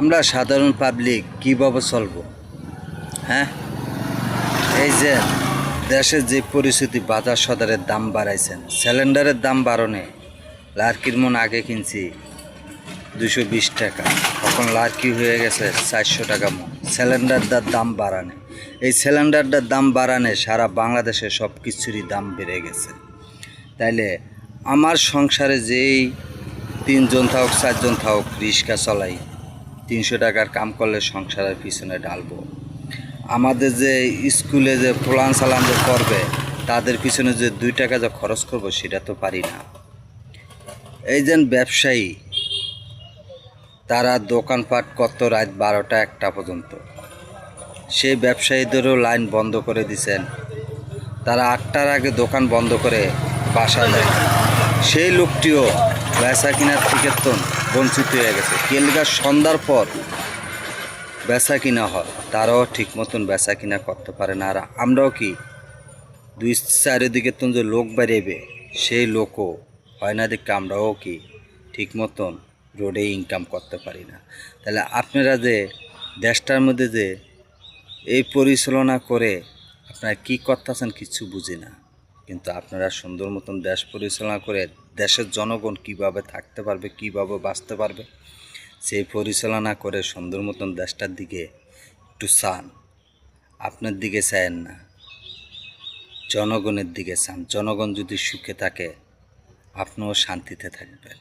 আমরা সাধারণ পাবলিক কীভাবে চলবো? হ্যাঁ, এই যে দেশের যে পরিস্থিতি, বাজার সদারের দাম বাড়াইছেন, সিলিন্ডারের দাম বাড়নে, লার্কির মন আগে কিনছি 220 টাকা, এখন লার্কি হয়ে গেছে 400 টাকা মন। সিলিন্ডারটার দাম বাড়ানে, এই সিলিন্ডারটার দাম বাড়ানে সারা বাংলাদেশে সব কিছুরই দাম বেড়ে গেছে। তাইলে আমার সংসারে যেই 3 জন থাকুক 4 জন থাকুক, রিক্সা চলাই, 300 টাকার কাম করলে সংসারের পিছনে ঢালবো। আমাদের যে স্কুলে যে প্লান চালান যে করবে, তাদের পিছনে যে 2 টাকা যে খরচ করবো সেটা তো পারি না। এই যে ব্যবসায়ী, তারা দোকানপাট কত রাত 12টা 1টা পর্যন্ত, সেই ব্যবসায়ীদেরও লাইন বন্ধ করে দিছেন। তারা 8টার আগে দোকান বন্ধ করে বাসা যায়, সেই লোকটিও বেচা কিনার থেকে তো বঞ্চিত হয়ে গেছে। কেলগার সন্ধ্যার পর বেচা কিনা হয়, তারাও ঠিক মতন বেচা কিনা করতে পারে না। আর আমরাও কি 2-4 দিকে তো যে লোক বেরিয়েবে, সেই লোকও হয় না দেখে আমরাও কি ঠিক মতন রোডে ইনকাম করতে পারি না। তাহলে আপনারা যে দেশটার মধ্যে যে এই পরিচালনা করে আপনারা কী করতেছেন কিছু বুঝি না, কিন্তু আপনারা সুন্দর মতন দেশ পরিচালনা করে দেশের জনগণ কিভাবে থাকতে পারবে, কিভাবে বাঁচতে পারবে, সেই পরিচালনা করে সুন্দর মতন দেশটার দিকে একটু চান। আপনার দিকে চান না, জনগণের দিকে চান। জনগণ যদি সুখে থাকে, আপনিও শান্তিতে থাকবেন।